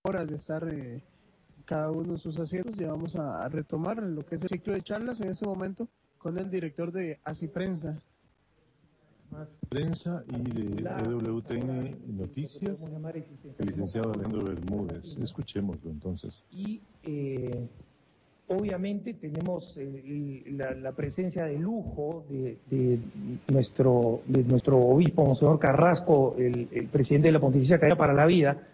horas de estar cada uno en sus asientos, ya vamos a retomar lo que es el ciclo de charlas en este momento con el director de Asiprensa. Prensa y de EWTN Noticias, el licenciado Alejandro Bermúdez. Escuchémoslo entonces. Y obviamente tenemos la presencia de lujo de nuestro obispo, Monseñor Carrasco, el presidente de la Pontificia Academia para la Vida.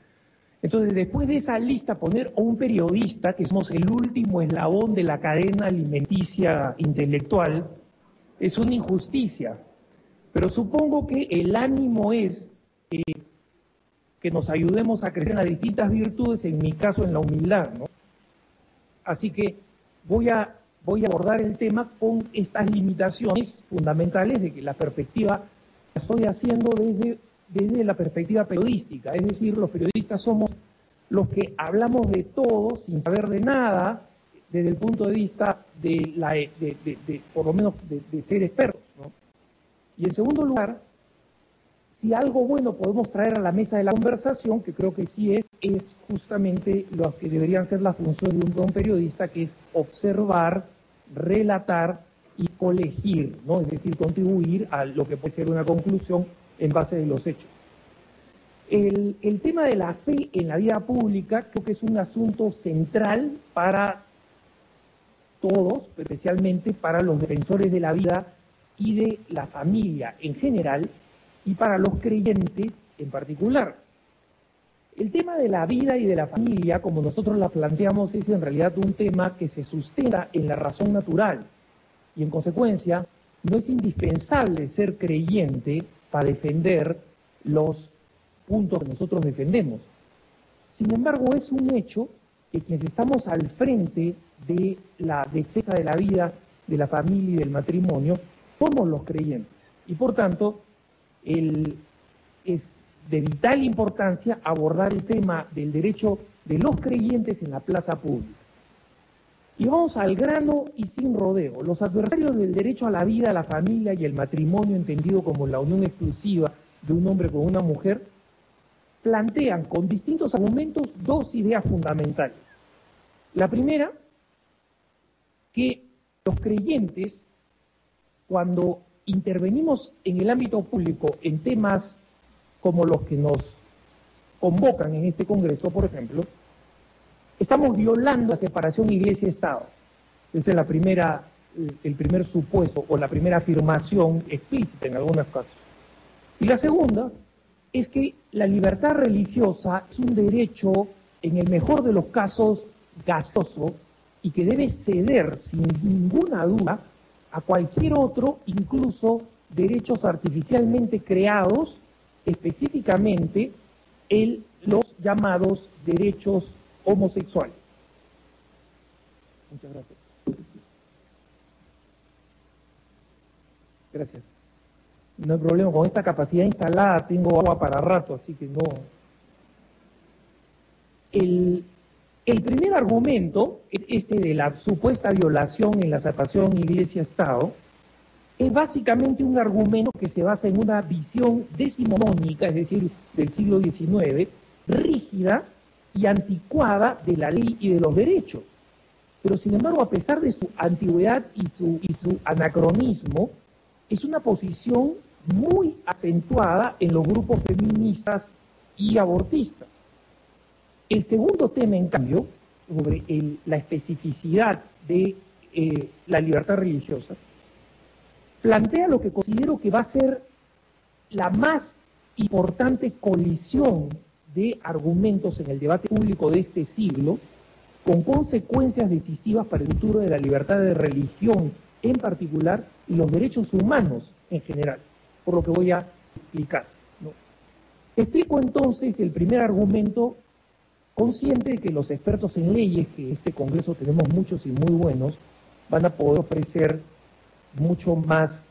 Entonces, después de esa lista, poner a un periodista, que somos el último eslabón de la cadena alimenticia intelectual, es una injusticia. Pero supongo que el ánimo es que nos ayudemos a crecer en las distintas virtudes, en mi caso en la humildad, ¿no? Así que voy a abordar el tema con estas limitaciones fundamentales de que la perspectiva la estoy haciendo desde la perspectiva periodística, es decir, los periodistas somos los que hablamos de todo sin saber de nada desde el punto de vista por lo menos de ser expertos, ¿no? Y en segundo lugar, si algo bueno podemos traer a la mesa de la conversación, que creo que sí es justamente lo que deberían ser las funciones de un buen periodista, que es observar, relatar y colegir, ¿no? Es decir, contribuir a lo que puede ser una conclusión en base de los hechos. El tema de la fe en la vida pública creo que es un asunto central para todos, especialmente para los defensores de la vida y de la familia en general, y para los creyentes en particular. El tema de la vida y de la familia, como nosotros la planteamos, es en realidad un tema que se sustenta en la razón natural, y en consecuencia no es indispensable ser creyente para defender los puntos que nosotros defendemos. Sin embargo, es un hecho que quienes estamos al frente de la defensa de la vida, de la familia y del matrimonio, somos los creyentes. Y por tanto, es de vital importancia abordar el tema del derecho de los creyentes en la plaza pública. Y vamos al grano y sin rodeo. Los adversarios del derecho a la vida, a la familia y el matrimonio, entendido como la unión exclusiva de un hombre con una mujer, plantean con distintos argumentos dos ideas fundamentales. La primera, que los creyentes, cuando intervenimos en el ámbito público en temas como los que nos convocan en este Congreso, por ejemplo, estamos violando la separación Iglesia-Estado. Ese es el primer supuesto o la primera afirmación explícita en algunos casos. Y la segunda es que la libertad religiosa es un derecho, en el mejor de los casos, gaseoso, y que debe ceder sin ninguna duda a cualquier otro, incluso derechos artificialmente creados, específicamente los llamados derechos homosexuales. Muchas gracias. Gracias. No hay problema, con esta capacidad instalada tengo agua para rato, así que no. El primer argumento, de la supuesta violación en la separación Iglesia-Estado, es básicamente un argumento que se basa en una visión decimonónica, es decir, del siglo XIX, rígida y anticuada de la ley y de los derechos. Pero sin embargo, a pesar de su antigüedad y su anacronismo, es una posición muy acentuada en los grupos feministas y abortistas. El segundo tema, en cambio, sobre la especificidad de la libertad religiosa, plantea lo que considero que va a ser la más importante colisión de argumentos en el debate público de este siglo, con consecuencias decisivas para el futuro de la libertad de religión en particular y los derechos humanos en general, por lo que voy a explicar, ¿no? Explico entonces el primer argumento, consciente de que los expertos en leyes, que este Congreso tenemos muchos y muy buenos, van a poder ofrecer mucho más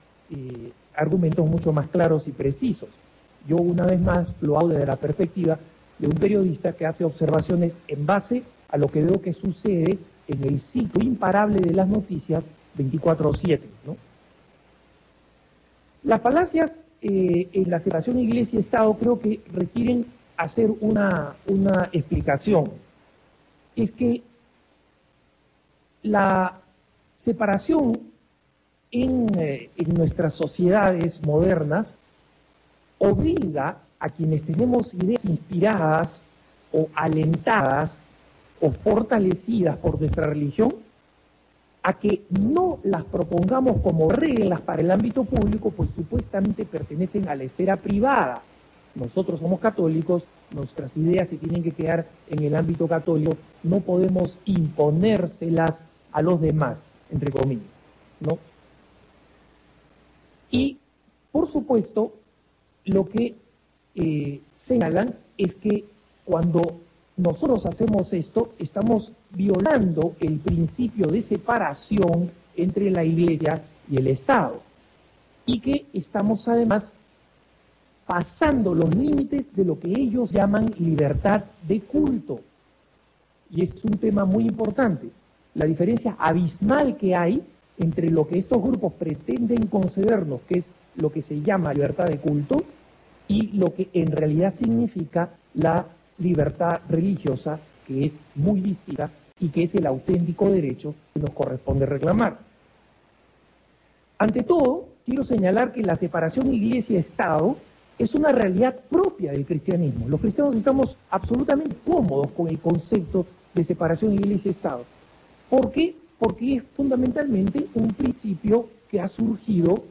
argumentos mucho más claros y precisos. Yo una vez más lo hago desde la perspectiva de un periodista que hace observaciones en base a lo que veo que sucede en el ciclo imparable de las noticias 24/7, ¿no? Las falacias en la separación Iglesia-Estado creo que requieren hacer una explicación. Es que la separación en nuestras sociedades modernas obliga a quienes tenemos ideas inspiradas o alentadas o fortalecidas por nuestra religión a que no las propongamos como reglas para el ámbito público, pues supuestamente pertenecen a la esfera privada. Nosotros somos católicos, nuestras ideas se tienen que quedar en el ámbito católico, no podemos imponérselas a los demás, entre comillas, ¿no? Y, por supuesto, lo que señalan es que cuando nosotros hacemos esto, estamos violando el principio de separación entre la Iglesia y el Estado, y que estamos además pasando los límites de lo que ellos llaman libertad de culto. Y es un tema muy importante, la diferencia abismal que hay entre lo que estos grupos pretenden concedernos, que es lo que se llama libertad de culto, y lo que en realidad significa la libertad religiosa, que es muy distinta y que es el auténtico derecho que nos corresponde reclamar. Ante todo, quiero señalar que la separación Iglesia-Estado es una realidad propia del cristianismo. Los cristianos estamos absolutamente cómodos con el concepto de separación Iglesia-Estado. ¿Por qué? Porque es fundamentalmente un principio que ha surgido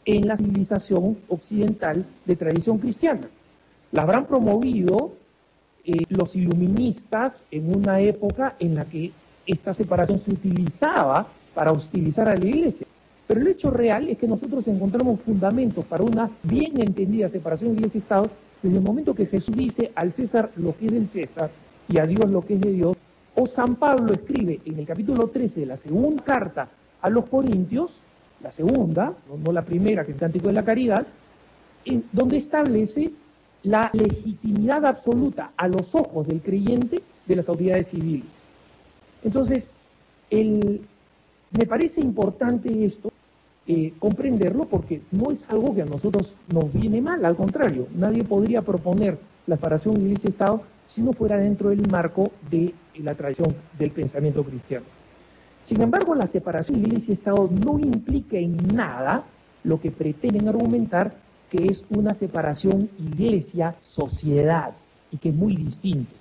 en la civilización occidental de tradición cristiana. La habrán promovido los iluministas en una época en la que esta separación se utilizaba para hostilizar a la Iglesia. Pero el hecho real es que nosotros encontramos fundamentos para una bien entendida separación de Iglesia y Estado desde el momento que Jesús dice al César lo que es del César y a Dios lo que es de Dios, o San Pablo escribe en el capítulo 13 de la segunda carta a los Corintios, la segunda, no la primera, que es el Cántico de la Caridad, donde establece la legitimidad absoluta a los ojos del creyente de las autoridades civiles. Entonces, me parece importante esto, comprenderlo, porque no es algo que a nosotros nos viene mal, al contrario, nadie podría proponer la separación Iglesia-Estado si no fuera dentro del marco de la tradición del pensamiento cristiano. Sin embargo, la separación Iglesia-Estado no implica en nada lo que pretenden argumentar, que es una separación Iglesia-sociedad, y que es muy distinto.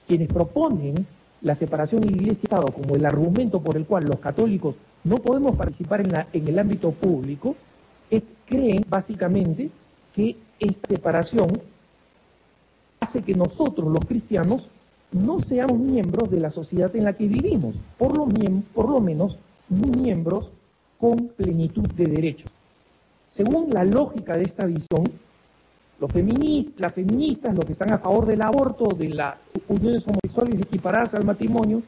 Quienes proponen la separación Iglesia-Estado como el argumento por el cual los católicos no podemos participar en el ámbito público, creen básicamente que esta separación hace que nosotros, los cristianos, no seamos miembros de la sociedad en la que vivimos, por lo menos miembros con plenitud de derechos. Según la lógica de esta visión, las feministas, los que están a favor del aborto, de las uniones homosexuales equiparadas al matrimonio,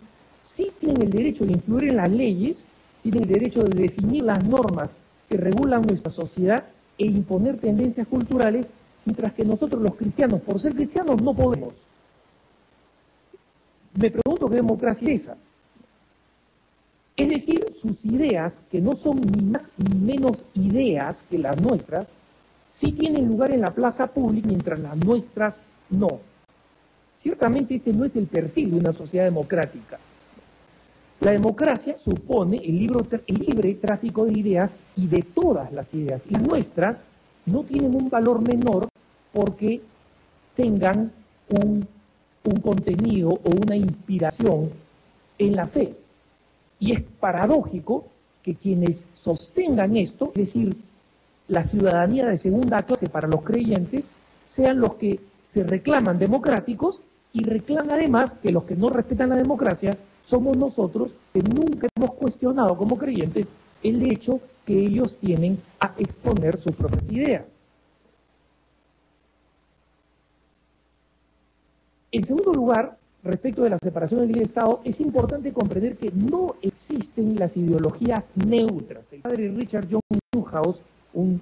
sí tienen el derecho de influir en las leyes, tienen el derecho de definir las normas que regulan nuestra sociedad e imponer tendencias culturales, mientras que nosotros los cristianos, por ser cristianos, no podemos. Me pregunto qué democracia es esa. Es decir, sus ideas, que no son ni más ni menos ideas que las nuestras, sí tienen lugar en la plaza pública, mientras las nuestras no. Ciertamente este no es el perfil de una sociedad democrática. La democracia supone el libre tráfico de ideas y de todas las ideas. Y las nuestras no tienen un valor menor porque tengan un contenido o una inspiración en la fe. Y es paradójico que quienes sostengan esto, es decir, la ciudadanía de segunda clase para los creyentes, sean los que se reclaman democráticos y reclaman además que los que no respetan la democracia somos nosotros, que nunca hemos cuestionado como creyentes el hecho que ellos tienen a exponer sus propias ideas. En segundo lugar, respecto de la separación de Iglesia y Estado, es importante comprender que no existen las ideologías neutras. El padre Richard John Neuhaus, un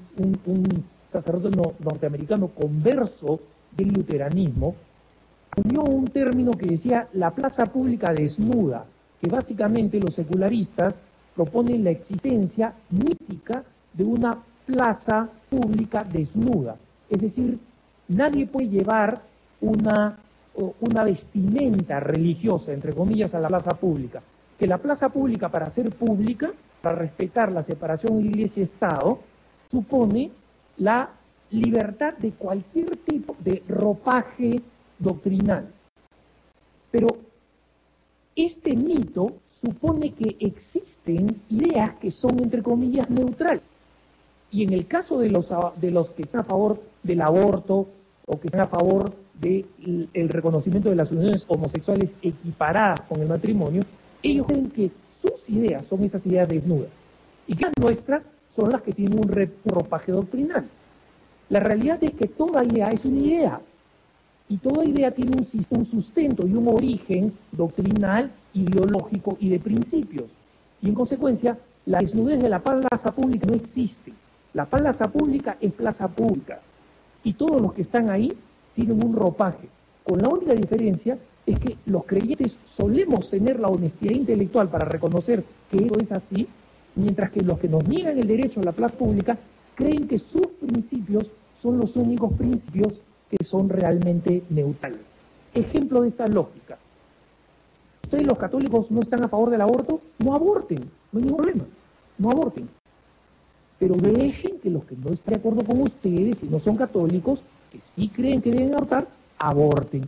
sacerdote norteamericano converso del luteranismo, unió un término que decía la plaza pública desnuda, que básicamente los secularistas proponen la existencia mítica de una plaza pública desnuda. Es decir, nadie puede llevar una vestimenta religiosa, entre comillas, a la plaza pública. Que la plaza pública, para ser pública, para respetar la separación de Iglesia y Estado, supone la libertad de cualquier tipo de ropaje doctrinal. Pero este mito supone que existen ideas que son, entre comillas, neutrales. Y en el caso de los que están a favor del aborto o que están a favor del reconocimiento de las uniones homosexuales equiparadas con el matrimonio, ellos creen que sus ideas son esas ideas desnudas y que las nuestras son las que tienen un ropaje doctrinal. La realidad es que toda idea es una idea y toda idea tiene un sustento y un origen doctrinal, ideológico y de principios. Y en consecuencia, la desnudez de la plaza pública no existe. La plaza pública es plaza pública y todos los que están ahí tienen un ropaje, con la única diferencia es que los creyentes solemos tener la honestidad intelectual para reconocer que eso es así, mientras que los que nos niegan el derecho a la plaza pública creen que sus principios son los únicos principios que son realmente neutrales. Ejemplo de esta lógica. ¿Ustedes los católicos no están a favor del aborto? No aborten, no hay ningún problema, no aborten. Pero dejen que los que no están de acuerdo con ustedes y no son católicos, que sí creen que deben abortar, aborten.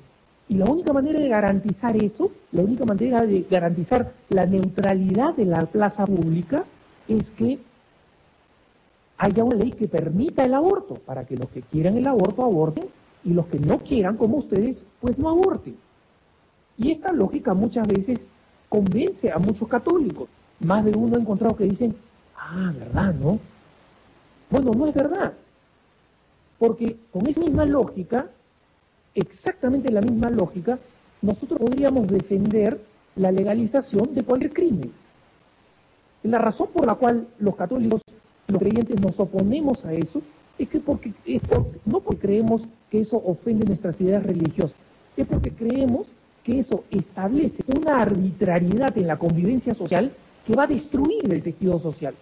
Y la única manera de garantizar eso, la única manera de garantizar la neutralidad de la plaza pública es que haya una ley que permita el aborto, para que los que quieran el aborto aborten y los que no quieran, como ustedes, pues no aborten. Y esta lógica muchas veces convence a muchos católicos. Más de uno ha encontrado que dicen, ¿verdad, no? Bueno, no es verdad. Porque con esa misma lógica, exactamente la misma lógica, nosotros podríamos defender la legalización de cualquier crimen. La razón por la cual los católicos, los creyentes, nos oponemos a eso es que no porque creemos que eso ofende nuestras ideas religiosas, es porque creemos que eso establece una arbitrariedad en la convivencia social que va a destruir el tejido social.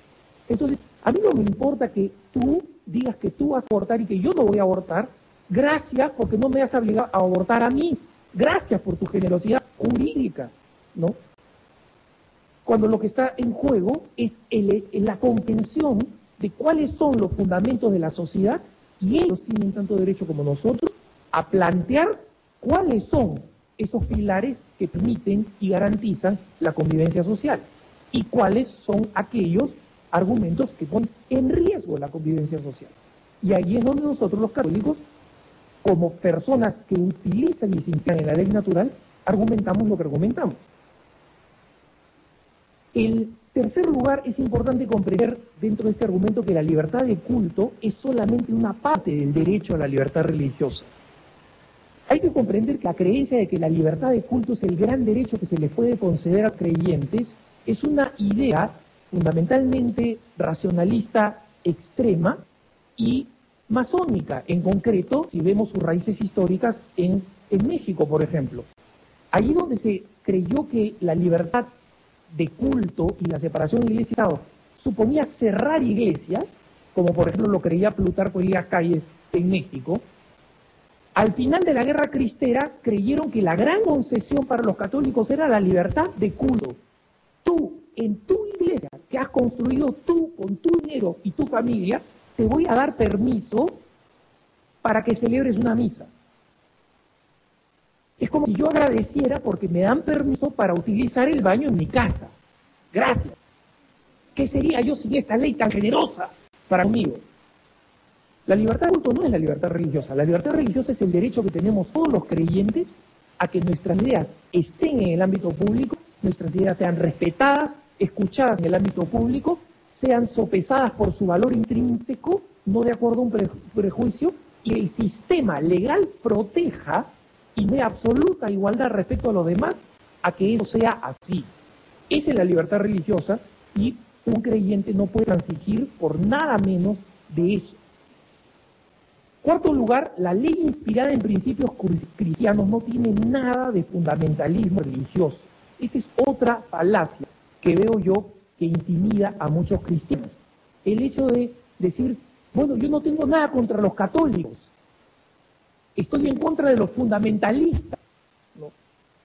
Entonces, a mí no me importa que tú digas que tú vas a abortar y que yo no voy a abortar. Gracias porque no me has obligado a abortar a mí. Gracias por tu generosidad jurídica, ¿no? Cuando lo que está en juego es la comprensión de cuáles son los fundamentos de la sociedad y ellos tienen tanto derecho como nosotros a plantear cuáles son esos pilares que permiten y garantizan la convivencia social y cuáles son aquellos argumentos que ponen en riesgo la convivencia social. Y ahí es donde nosotros los católicos, como personas que utilizan y se inspiran en la ley natural, argumentamos lo que argumentamos. En tercer lugar, es importante comprender dentro de este argumento que la libertad de culto es solamente una parte del derecho a la libertad religiosa. Hay que comprender que la creencia de que la libertad de culto es el gran derecho que se les puede conceder a creyentes es una idea fundamentalmente racionalista extrema y masónica, en concreto, si vemos sus raíces históricas en México, por ejemplo. Allí donde se creyó que la libertad de culto y la separación de iglesia y Estado suponía cerrar iglesias, como por ejemplo lo creía Plutarco Elías Calles en México, al final de la Guerra Cristera creyeron que la gran concesión para los católicos era la libertad de culto. Tú, en tu iglesia que has construido tú con tu dinero y tu familia, te voy a dar permiso para que celebres una misa. Es como si yo agradeciera porque me dan permiso para utilizar el baño en mi casa. Gracias. ¿Qué sería yo sin esta ley tan generosa para conmigo? La libertad de culto no es la libertad religiosa. La libertad religiosa es el derecho que tenemos todos los creyentes a que nuestras ideas estén en el ámbito público, nuestras ideas sean respetadas, escuchadas en el ámbito público, sean sopesadas por su valor intrínseco, no de acuerdo a un prejuicio, y el sistema legal proteja y dé absoluta igualdad respecto a los demás a que eso sea así. Esa es la libertad religiosa y un creyente no puede transigir por nada menos de eso. Cuarto lugar, la ley inspirada en principios cristianos no tiene nada de fundamentalismo religioso. Esta es otra falacia que veo yo que intimida a muchos cristianos. El hecho de decir, bueno, yo no tengo nada contra los católicos, estoy en contra de los fundamentalistas, ¿no?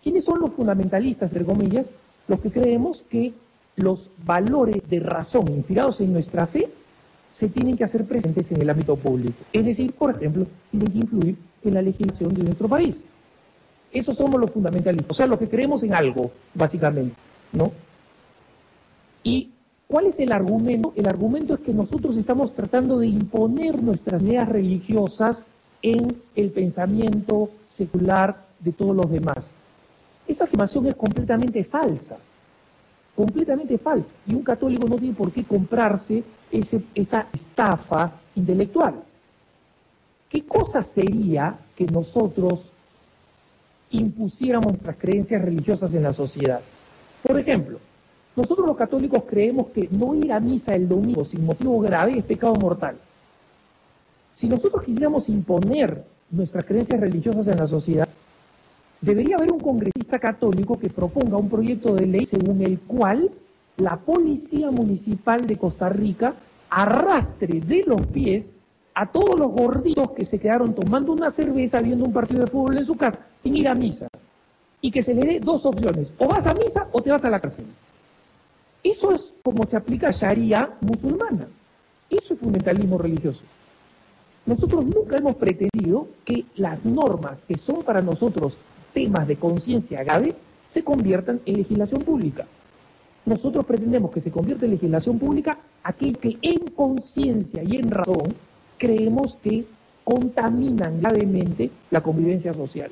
¿Quiénes son los fundamentalistas, entre comillas? Los que creemos que los valores de razón inspirados en nuestra fe se tienen que hacer presentes en el ámbito público. Es decir, por ejemplo, tienen que influir en la legislación de nuestro país. Esos somos los fundamentalistas, o sea, los que creemos en algo, básicamente, ¿no? ¿Y cuál es el argumento? El argumento es que nosotros estamos tratando de imponer nuestras ideas religiosas en el pensamiento secular de todos los demás. Esa afirmación es completamente falsa. Completamente falsa. Y un católico no tiene por qué comprarse esa estafa intelectual. ¿Qué cosa sería que nosotros impusiéramos nuestras creencias religiosas en la sociedad? Por ejemplo, nosotros los católicos creemos que no ir a misa el domingo sin motivo grave es pecado mortal. Si nosotros quisiéramos imponer nuestras creencias religiosas en la sociedad, debería haber un congresista católico que proponga un proyecto de ley según el cual la Policía Municipal de Costa Rica arrastre de los pies a todos los gorditos que se quedaron tomando una cerveza viendo un partido de fútbol en su casa sin ir a misa. Y que se le dé dos opciones, o vas a misa o te vas a la cárcel. Eso es como se aplica Sharia musulmana. Eso es fundamentalismo religioso. Nosotros nunca hemos pretendido que las normas que son para nosotros temas de conciencia grave se conviertan en legislación pública. Nosotros pretendemos que se convierta en legislación pública aquel que en conciencia y en razón creemos que contaminan gravemente la convivencia social.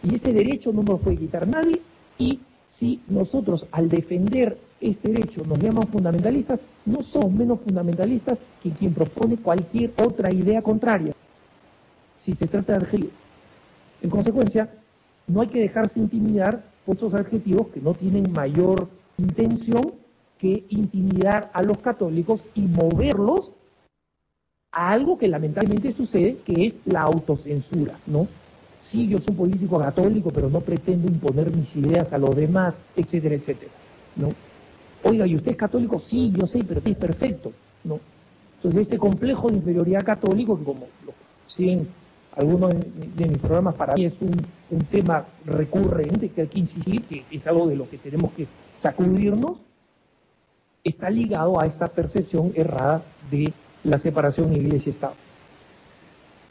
Y ese derecho no nos lo puede quitar nadie, y si nosotros al defender este derecho nos llaman fundamentalistas, no somos menos fundamentalistas que quien propone cualquier otra idea contraria, si se trata de adjetivos. En consecuencia, no hay que dejarse intimidar por estos adjetivos que no tienen mayor intención que intimidar a los católicos y moverlos a algo que lamentablemente sucede, que es la autocensura, ¿no? Sí, yo soy político católico, pero no pretendo imponer mis ideas a los demás, etcétera, etcétera, ¿no? Oiga, ¿y usted es católico? Sí, yo sé, pero es perfecto, ¿no? Entonces, este complejo de inferioridad católico, que como lo siguen algunos de mis programas, para mí es un tema recurrente que hay que insistir, que es algo de lo que tenemos que sacudirnos, está ligado a esta percepción errada de la separación de Iglesia y Estado.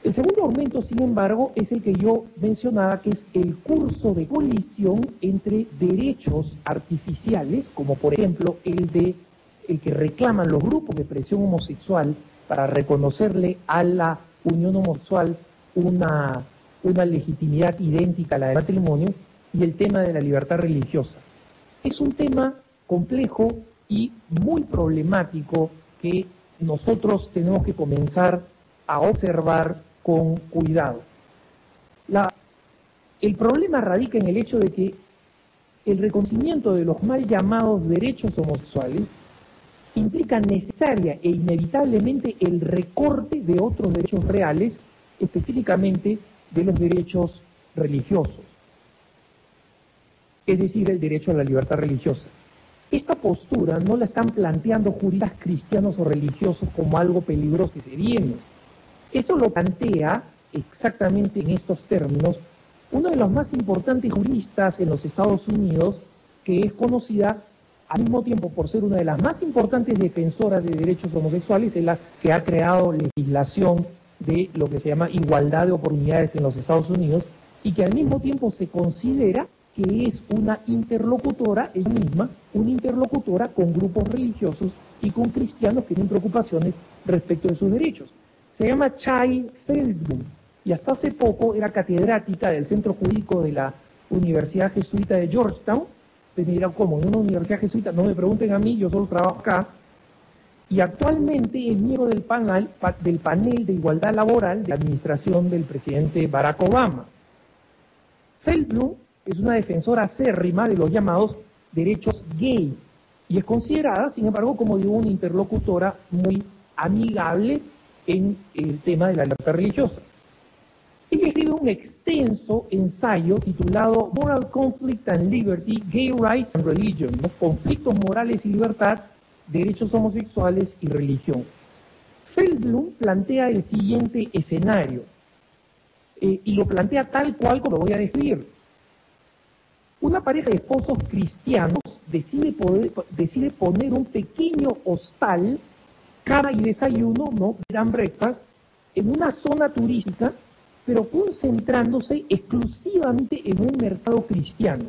El segundo argumento, sin embargo, es el que yo mencionaba, que es el curso de colisión entre derechos artificiales, como por ejemplo el que reclaman los grupos de presión homosexual para reconocerle a la unión homosexual una legitimidad idéntica a la del matrimonio, y el tema de la libertad religiosa. Es un tema complejo y muy problemático que nosotros tenemos que comenzar a observar con cuidado. El problema radica en el hecho de que el reconocimiento de los mal llamados derechos homosexuales implica necesaria e inevitablemente el recorte de otros derechos reales, específicamente de los derechos religiosos, es decir, el derecho a la libertad religiosa. Esta postura no la están planteando juristas cristianos o religiosos como algo peligroso que se viene. Esto lo plantea exactamente en estos términos uno de los más importantes juristas en los Estados Unidos, que es conocida al mismo tiempo por ser una de las más importantes defensoras de derechos homosexuales, es la que ha creado legislación de lo que se llama igualdad de oportunidades en los Estados Unidos, y que al mismo tiempo se considera que es una interlocutora, ella misma, una interlocutora con grupos religiosos y con cristianos que tienen preocupaciones respecto de sus derechos. Se llama Chai Feldblum, y hasta hace poco era catedrática del Centro Jurídico de la Universidad Jesuita de Georgetown. Ustedes me dirán, ¿cómo? ¿En una universidad jesuita? No me pregunten a mí, yo solo trabajo acá. Y actualmente es miembro del panel de igualdad laboral de la administración del presidente Barack Obama. Feldblum es una defensora acérrima de los llamados derechos gay, y es considerada, sin embargo, como digo, una interlocutora muy amigable en el tema de la libertad religiosa. Ella escribe un extenso ensayo titulado Moral Conflict and Liberty, Gay Rights and Religion, ¿no? Conflictos morales y libertad, derechos homosexuales y religión. Feldblum plantea el siguiente escenario. y lo plantea tal cual como lo voy a describir. Una pareja de esposos cristianos decide poner un pequeño hostal, cama y desayuno, ¿no? Gran breakfast, en una zona turística, pero concentrándose exclusivamente en un mercado cristiano.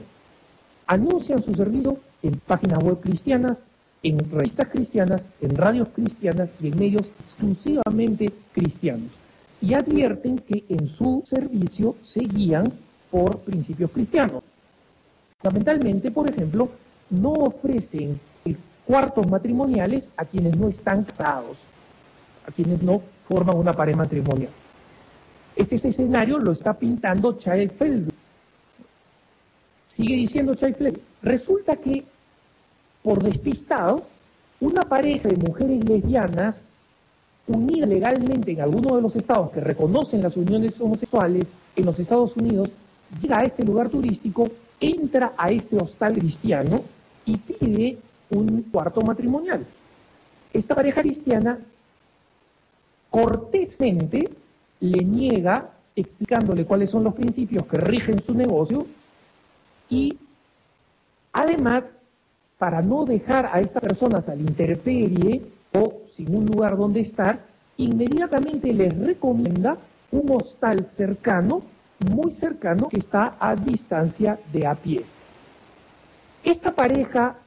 Anuncian su servicio en páginas web cristianas, en revistas cristianas, en radios cristianas y en medios exclusivamente cristianos. Y advierten que en su servicio se guían por principios cristianos. Fundamentalmente, por ejemplo, no ofrecen cuartos matrimoniales a quienes no están casados, a quienes no forman una pareja matrimonial. Este escenario lo está pintando Chai Feldblum. Sigue diciendo Chai Feldblum, resulta que, por despistado, una pareja de mujeres lesbianas unidas legalmente en alguno de los estados que reconocen las uniones homosexuales en los Estados Unidos, llega a este lugar turístico, entra a este hostal cristiano y pide un cuarto matrimonial. Esta pareja cristiana cortésmente le niega, explicándole cuáles son los principios que rigen su negocio, y además, para no dejar a estas personas a la intemperie o sin un lugar donde estar, inmediatamente les recomienda un hostal cercano, muy cercano, que está a distancia de a pie. Esta pareja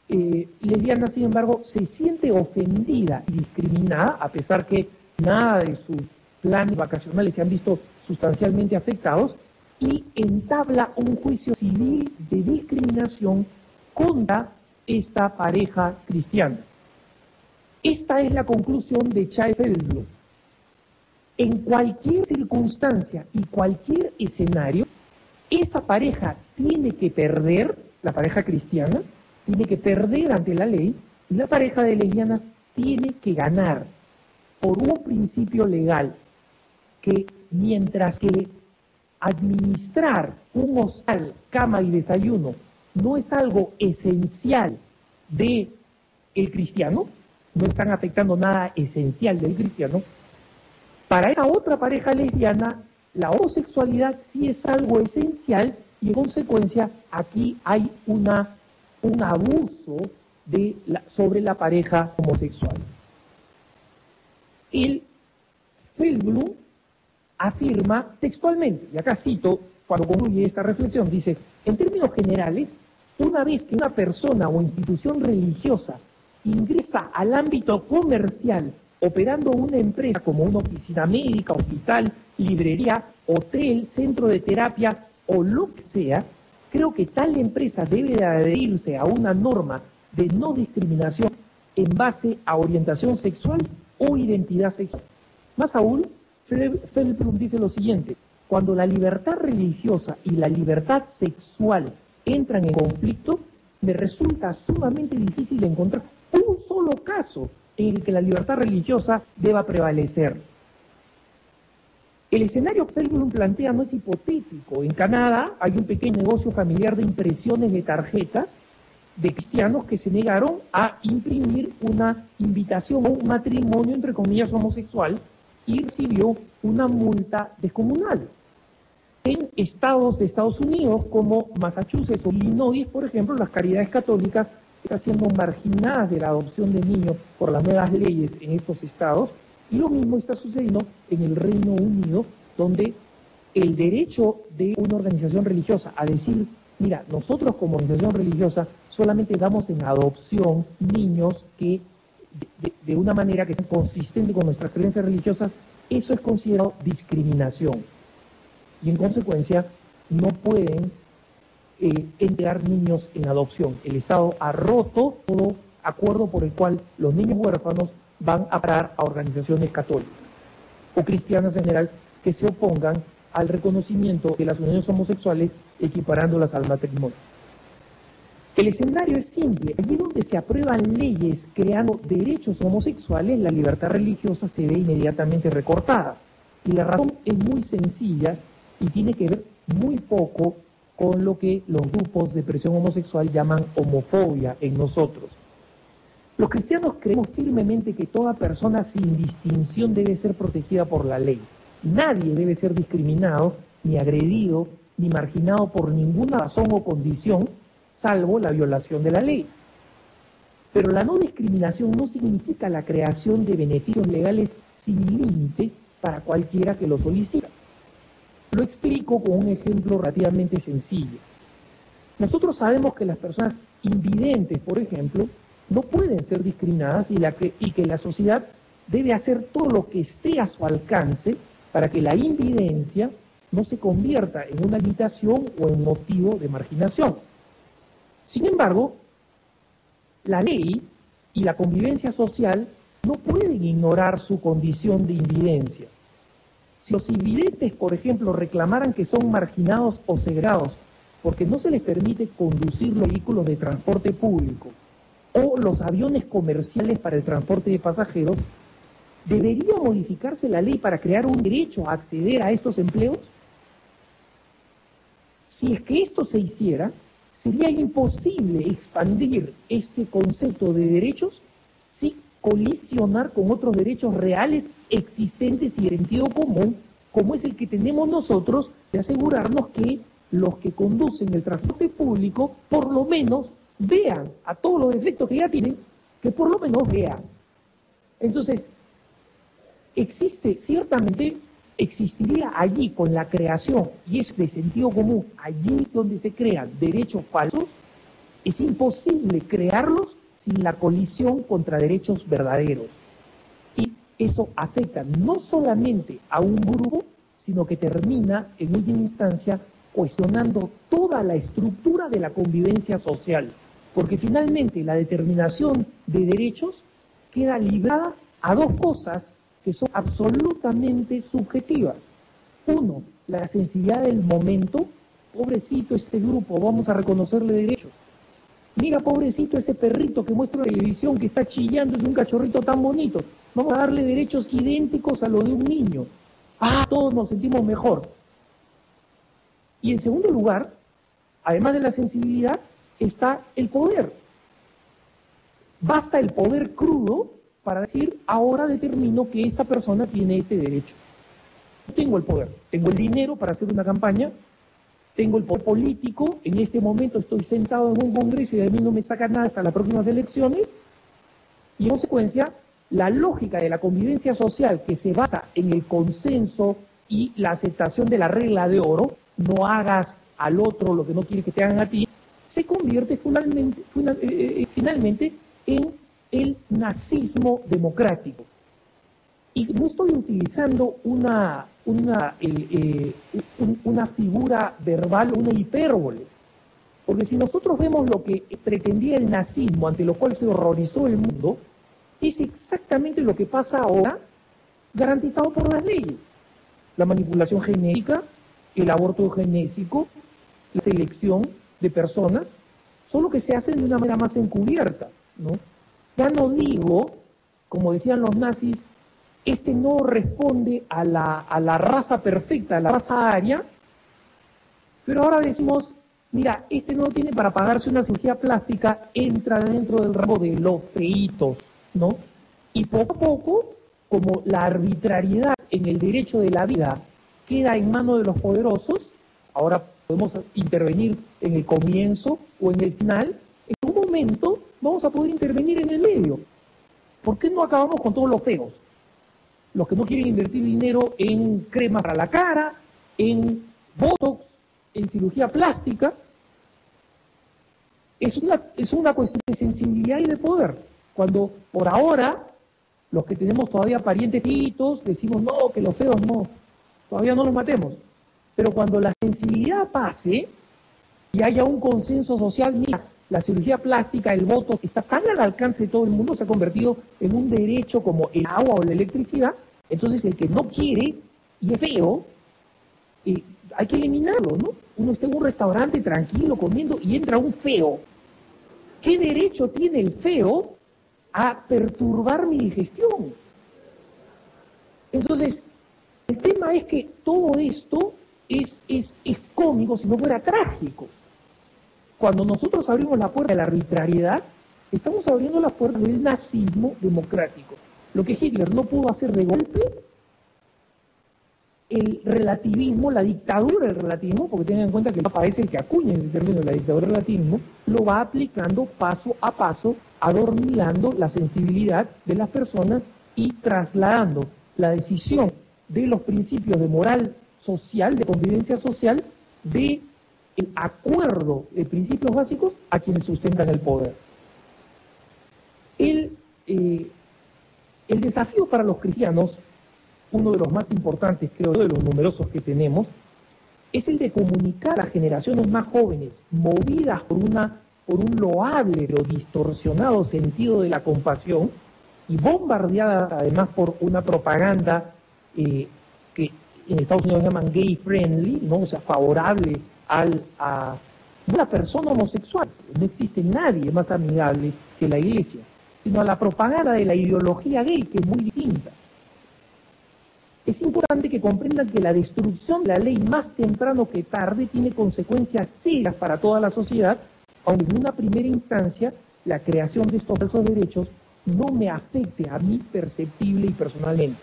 lesbiana, sin embargo, se siente ofendida y discriminada, a pesar que nada de sus planes vacacionales se han visto sustancialmente afectados, y entabla un juicio civil de discriminación contra esta pareja cristiana. Esta es la conclusión de Chai Feldblum. En cualquier circunstancia y cualquier escenario, esa pareja tiene que perder, la pareja cristiana, tiene que perder ante la ley, y la pareja de lesbianas tiene que ganar por un principio legal, que mientras que administrar un hostal, cama y desayuno no es algo esencial del cristiano, no están afectando nada esencial del cristiano, para esa otra pareja lesbiana, la homosexualidad sí es algo esencial, y en consecuencia aquí hay un abuso sobre la pareja homosexual. El Feldblum afirma textualmente, y acá cito cuando concluye esta reflexión, dice: en términos generales, una vez que una persona o institución religiosa ingresa al ámbito comercial operando una empresa como una oficina médica, hospital, librería, hotel, centro de terapia o lo que sea, creo que tal empresa debe de adherirse a una norma de no discriminación en base a orientación sexual o identidad sexual. Más aún, Feldblum dice lo siguiente: cuando la libertad religiosa y la libertad sexual entran en conflicto, me resulta sumamente difícil encontrar un solo caso en el que la libertad religiosa deba prevalecer. El escenario que Feldblum plantea no es hipotético. En Canadá hay un pequeño negocio familiar de impresiones de tarjetas de cristianos que se negaron a imprimir una invitación a un matrimonio, entre comillas, homosexual, y recibió una multa descomunal. En estados de Estados Unidos como Massachusetts o Illinois, por ejemplo, las caridades católicas están siendo marginadas de la adopción de niños por las nuevas leyes en estos estados, y lo mismo está sucediendo en el Reino Unido, donde el derecho de una organización religiosa a decir: mira, nosotros como organización religiosa solamente damos en adopción niños que de una manera que sea consistente con nuestras creencias religiosas, eso es considerado discriminación. Y en consecuencia no pueden entregar niños en adopción. El Estado ha roto todo acuerdo por el cual los niños huérfanos van a parar a organizaciones católicas o cristianas en general que se opongan al reconocimiento de las uniones homosexuales, equiparándolas al matrimonio. El escenario es simple: allí donde se aprueban leyes creando derechos homosexuales, la libertad religiosa se ve inmediatamente recortada. Y la razón es muy sencilla y tiene que ver muy poco con lo que los grupos de presión homosexual llaman homofobia en nosotros. Los cristianos creemos firmemente que toda persona sin distinción debe ser protegida por la ley. Nadie debe ser discriminado, ni agredido, ni marginado por ninguna razón o condición, salvo la violación de la ley. Pero la no discriminación no significa la creación de beneficios legales sin límites para cualquiera que lo solicita. Lo explico con un ejemplo relativamente sencillo. Nosotros sabemos que las personas invidentes, por ejemplo, no pueden ser discriminadas y que la sociedad debe hacer todo lo que esté a su alcance para que la invidencia no se convierta en una limitación o en motivo de marginación. Sin embargo, la ley y la convivencia social no pueden ignorar su condición de invidencia. Si los invidentes, por ejemplo, reclamaran que son marginados o segregados porque no se les permite conducir los vehículos de transporte público o los aviones comerciales para el transporte de pasajeros, ¿debería modificarse la ley para crear un derecho a acceder a estos empleos? Si es que esto se hiciera, sería imposible expandir este concepto de derechos sin colisionar con otros derechos reales existentes y de sentido común, como es el que tenemos nosotros de asegurarnos que los que conducen el transporte público por lo menos vean, a todos los defectos que ya tienen, que por lo menos vean. Entonces, existiría allí con la creación, y es de sentido común, allí donde se crean derechos falsos, es imposible crearlos sin la colisión contra derechos verdaderos. Y eso afecta no solamente a un grupo, sino que termina, en última instancia, cuestionando toda la estructura de la convivencia social. Porque finalmente la determinación de derechos queda ligada a dos cosas que son absolutamente subjetivas. Uno, la sensibilidad del momento. Pobrecito este grupo, vamos a reconocerle derechos. Mira, pobrecito ese perrito que muestra en la televisión que está chillando, es un cachorrito tan bonito. Vamos a darle derechos idénticos a los de un niño. Todos nos sentimos mejor. Y en segundo lugar, además de la sensibilidad, está el poder. Basta el poder crudo para decir, ahora determino que esta persona tiene este derecho. Tengo el poder, tengo el dinero para hacer una campaña, tengo el poder político, en este momento estoy sentado en un congreso y de mí no me saca nada hasta las próximas elecciones, y en consecuencia, la lógica de la convivencia social que se basa en el consenso y la aceptación de la regla de oro, no hagas al otro lo que no quieres que te hagan a ti, se convierte finalmente en el nazismo democrático. Y no estoy utilizando una figura verbal, una hipérbole, porque si nosotros vemos lo que pretendía el nazismo, ante lo cual se horrorizó el mundo, es exactamente lo que pasa ahora, garantizado por las leyes. La manipulación genética, el aborto eugenésico, la selección de personas, solo que se hacen de una manera más encubierta, ¿no? Ya no digo, como decían los nazis, este no responde a la raza perfecta, a la raza aria, pero ahora decimos, mira, este no tiene para pagarse una cirugía plástica, entra dentro del rango de los feitos, ¿no? Y poco a poco, como la arbitrariedad en el derecho de la vida queda en manos de los poderosos, ahora podemos intervenir en el comienzo o en el final, en un momento vamos a poder intervenir en el medio. ¿Por qué no acabamos con todos los feos? Los que no quieren invertir dinero en crema para la cara, en botox, en cirugía plástica. Es una cuestión de sensibilidad y de poder. Cuando por ahora, los que tenemos todavía parientes feitos, decimos no, que los feos no, todavía no los matemos. Pero cuando la sensibilidad pase y haya un consenso social, mira, la cirugía plástica, el botox, está tan al alcance de todo el mundo, se ha convertido en un derecho como el agua o la electricidad, entonces el que no quiere y es feo, hay que eliminarlo, ¿no? Uno está en un restaurante tranquilo comiendo y entra un feo. ¿Qué derecho tiene el feo a perturbar mi digestión? Entonces, el tema es que todo esto es cómico si no fuera trágico. Cuando nosotros abrimos la puerta de la arbitrariedad, estamos abriendo la puerta del nazismo democrático. Lo que Hitler no pudo hacer de golpe, el relativismo, la dictadura del relativismo, porque tengan en cuenta que el Papa es el que acuña ese término, la dictadura del relativismo, lo va aplicando paso a paso, adormilando la sensibilidad de las personas y trasladando la decisión de los principios de moral social, de convivencia social, de el acuerdo de principios básicos a quienes sustentan el poder. El desafío para los cristianos, uno de los más importantes, creo yo, de los numerosos que tenemos, es el de comunicar a las generaciones más jóvenes, movidas por un loable pero distorsionado sentido de la compasión y bombardeadas además por una propaganda que en Estados Unidos llaman gay friendly, ¿no? O sea, favorable a la persona homosexual. No existe nadie más amigable que la Iglesia, sino a la propaganda de la ideología gay, que es muy distinta. Es importante que comprendan que la destrucción de la ley más temprano que tarde tiene consecuencias serias para toda la sociedad, aunque en una primera instancia la creación de estos falsos derechos no me afecte a mí perceptible y personalmente.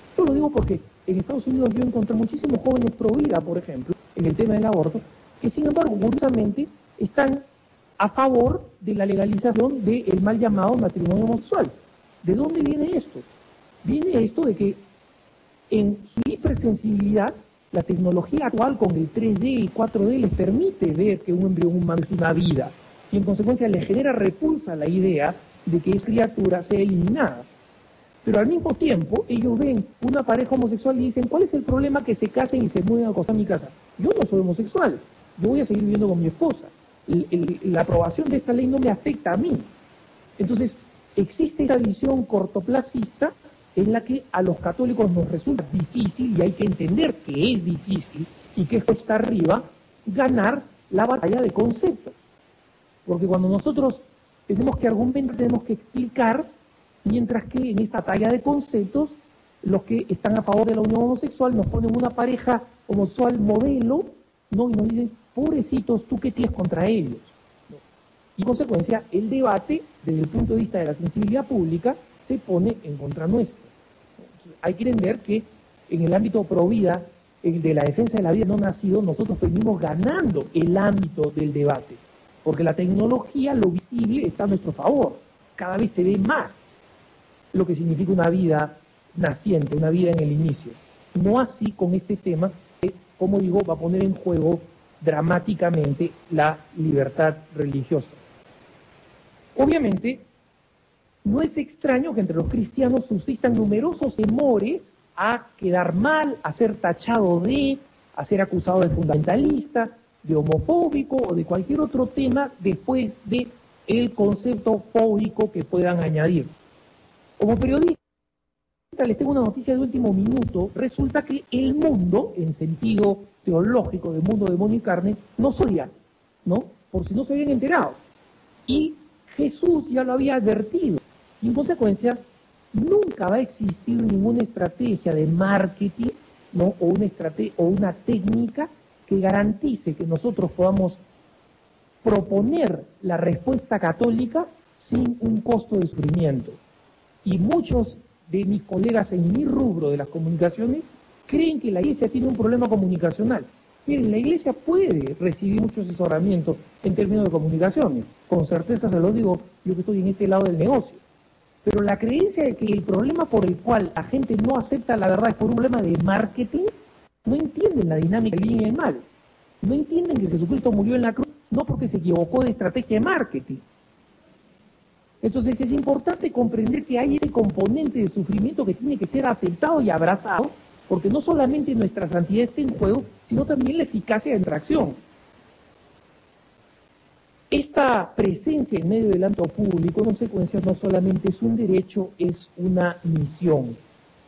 Esto lo digo porque en Estados Unidos yo encontré muchísimos jóvenes pro vida, por ejemplo, en el tema del aborto, que sin embargo, curiosamente, están a favor de la legalización del mal llamado matrimonio homosexual. ¿De dónde viene esto? Viene esto de que en su hipersensibilidad, la tecnología actual con el 3D y 4D les permite ver que un embrión humano es una vida y en consecuencia les genera repulsa la idea de que esa criatura sea eliminada. Pero al mismo tiempo ellos ven una pareja homosexual y dicen, ¿cuál es el problema que se casen y se muevan a acostar a mi casa? Yo no soy homosexual, yo voy a seguir viviendo con mi esposa. La aprobación de esta ley no me afecta a mí. Entonces, existe esa visión cortoplacista en la que a los católicos nos resulta difícil, y hay que entender que es difícil y que es cuesta arriba, ganar la batalla de conceptos. Porque cuando nosotros tenemos que argumentar, tenemos que explicar, mientras que en esta batalla de conceptos, los que están a favor de la unión homosexual nos ponen una pareja homosexual modelo, ¿no? Y nos dicen, pobrecitos, ¿tú qué tienes contra ellos? Y en consecuencia, el debate, desde el punto de vista de la sensibilidad pública, se pone en contra nuestra. Hay que entender que en el ámbito pro vida, el de la defensa de la vida no nacido, nosotros venimos ganando el ámbito del debate, porque la tecnología, lo visible, está a nuestro favor. Cada vez se ve más lo que significa una vida naciente, una vida en el inicio. No así con este tema que, como digo, va a poner en juego dramáticamente la libertad religiosa. Obviamente, no es extraño que entre los cristianos subsistan numerosos temores a quedar mal, a ser tachado a ser acusado de fundamentalista, de homofóbico o de cualquier otro tema después de el concepto fóbico que puedan añadir. Como periodista les tengo una noticia de último minuto. Resulta que el mundo, en sentido teológico del mundo de mono y carne, nos odia, ¿no? Por si no se habían enterado. Y Jesús ya lo había advertido. Y en consecuencia, nunca va a existir ninguna estrategia de marketing, ¿no? o una técnica que garantice que nosotros podamos proponer la respuesta católica sin un costo de sufrimiento. Y muchos de mis colegas en mi rubro de las comunicaciones creen que la Iglesia tiene un problema comunicacional. Miren, la Iglesia puede recibir mucho asesoramiento en términos de comunicaciones. Con certeza se lo digo, yo que estoy en este lado del negocio. Pero la creencia de que el problema por el cual la gente no acepta la verdad es por un problema de marketing, no entienden la dinámica del bien y el mal. No entienden que Jesucristo murió en la cruz no porque se equivocó de estrategia de marketing. Entonces es importante comprender que hay ese componente de sufrimiento que tiene que ser aceptado y abrazado, porque no solamente nuestra santidad está en juego, sino también la eficacia de nuestra acción. Esta presencia en medio del ámbito público, en consecuencia, no solamente es un derecho, es una misión.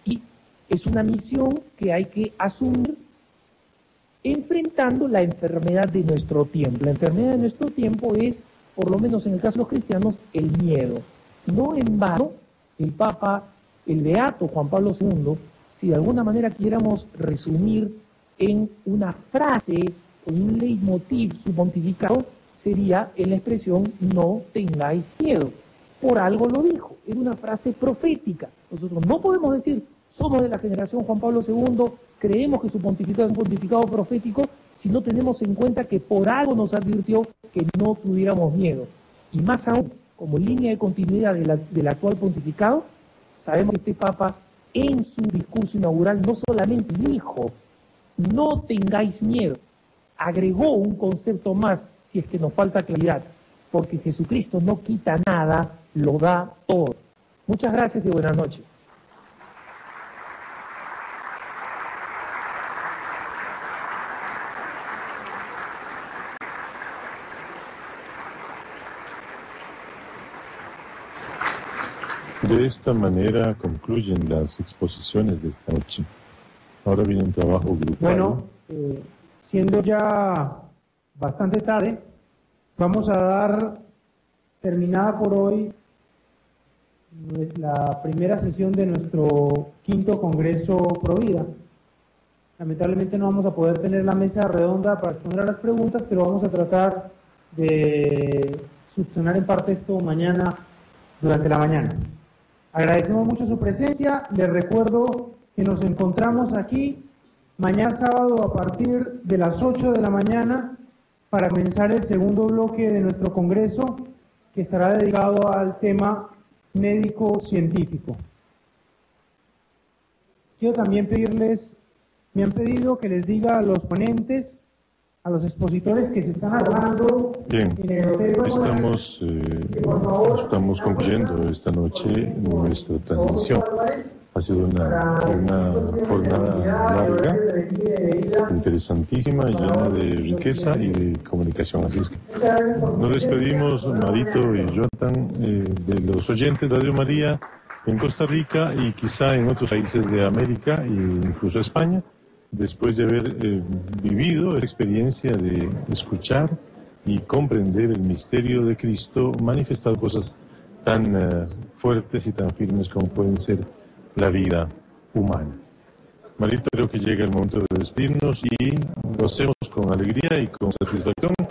Y es una misión que hay que asumir enfrentando la enfermedad de nuestro tiempo. La enfermedad de nuestro tiempo es, por lo menos en el caso de los cristianos, el miedo. No en vano, el Papa, el Beato Juan Pablo II, si de alguna manera quisiéramos resumir en una frase, un leitmotiv, su pontificado, sería en la expresión no tengáis miedo. Por algo lo dijo, era una frase profética. Nosotros no podemos decir somos de la generación Juan Pablo II, creemos que su pontificado es un pontificado profético, si no tenemos en cuenta que por algo nos advirtió que no tuviéramos miedo. Y más aún, como línea de continuidad del actual pontificado, sabemos que este Papa en su discurso inaugural no solamente dijo, no tengáis miedo, agregó un concepto más, si es que nos falta claridad, porque Jesucristo no quita nada, lo da todo. Muchas gracias y buenas noches. De esta manera concluyen las exposiciones de esta noche. Ahora viene un trabajo grupal. Bueno, siendo ya bastante tarde, vamos a dar terminada por hoy la primera sesión de nuestro quinto Congreso Provida. Lamentablemente no vamos a poder tener la mesa redonda para responder a las preguntas, pero vamos a tratar de subsanar en parte esto mañana, durante la mañana. Agradecemos mucho su presencia. Les recuerdo que nos encontramos aquí mañana sábado a partir de las 8 de la mañana para comenzar el segundo bloque de nuestro congreso, que estará dedicado al tema médico-científico. Quiero también pedirles, me han pedido que les diga a los ponentes, a los expositores que se están hablando. Bien, estamos concluyendo esta noche nuestra transmisión. Ha sido una jornada larga, interesantísima, llena de riqueza y de comunicación. Así es que nos despedimos, Marito y Jonathan, de los oyentes de Radio María en Costa Rica y quizá en otros países de América e incluso España, después de haber vivido la experiencia de escuchar y comprender el misterio de Cristo, manifestado cosas tan fuertes y tan firmes como pueden ser la vida humana. Marito, creo que llega el momento de despedirnos y lo hacemos con alegría y con satisfacción de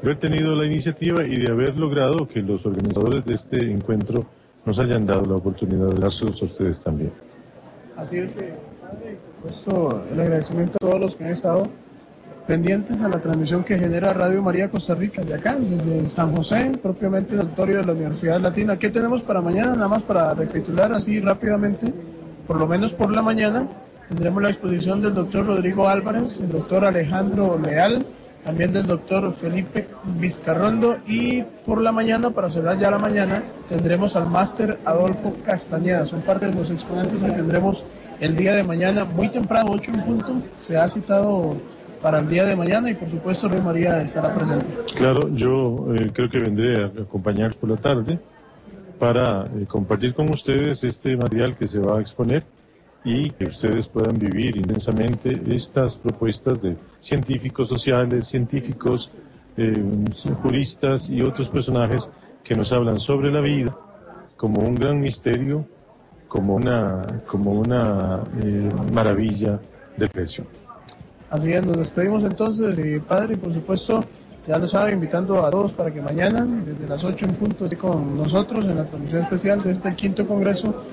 haber tenido la iniciativa y de haber logrado que los organizadores de este encuentro nos hayan dado la oportunidad de darse a ustedes también. Así es, padre, por supuesto, el agradecimiento a todos los que han estado pendientes a la transmisión que genera Radio María Costa Rica, de acá, desde San José, propiamente en el auditorio de la Universidad Latina. ¿Qué tenemos para mañana? Nada más para recapitular así rápidamente, por lo menos por la mañana, tendremos la exposición del doctor Rodrigo Álvarez, el doctor Alejandro Leal, también del doctor Felipe Vizcarrondo, y por la mañana, para cerrar ya la mañana, tendremos al máster Adolfo Castañeda. Son parte de los exponentes que tendremos el día de mañana, muy temprano, 8 en punto, se ha citado para el día de mañana y por supuesto Radio María estará presente. Claro, yo creo que vendré a acompañar por la tarde para compartir con ustedes este material que se va a exponer y que ustedes puedan vivir intensamente estas propuestas de científicos sociales, científicos, juristas y otros personajes que nos hablan sobre la vida como un gran misterio, como una maravilla de creación. Así es, nos despedimos entonces, padre, y por supuesto, ya lo sabe, invitando a todos para que mañana, desde las 8 en punto, esté con nosotros en la transmisión especial de este quinto Congreso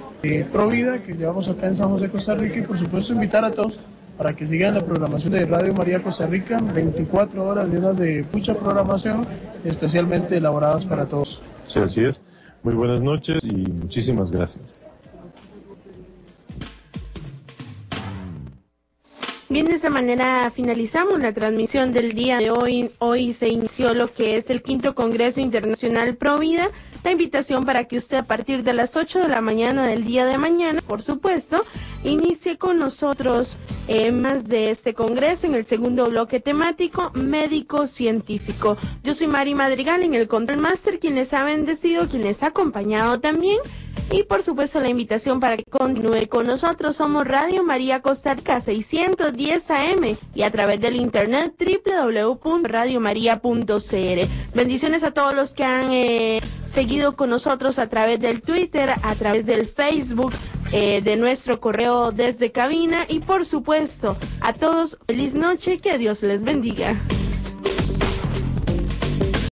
Provida que llevamos acá en San José, Costa Rica, y por supuesto invitar a todos para que sigan la programación de Radio María Costa Rica, 24 horas llenas de mucha programación, especialmente elaboradas para todos. Sí, así es. Muy buenas noches y muchísimas gracias. Bien, de esta manera finalizamos la transmisión del día de hoy. Hoy se inició lo que es el quinto Congreso Internacional Provida. La invitación para que usted a partir de las 8 de la mañana del día de mañana, por supuesto, inicie con nosotros más de este congreso en el segundo bloque temático médico-científico. Yo soy Mari Madrigal en el Control Master, quien les ha bendecido, quien les ha acompañado también. Y por supuesto la invitación para que continúe con nosotros. Somos Radio María Costa Rica 610 AM y a través del internet www.radiomaria.cr. Bendiciones a todos los que han seguido con nosotros a través del Twitter, a través del Facebook, de nuestro correo desde cabina, y por supuesto a todos feliz noche, que Dios les bendiga.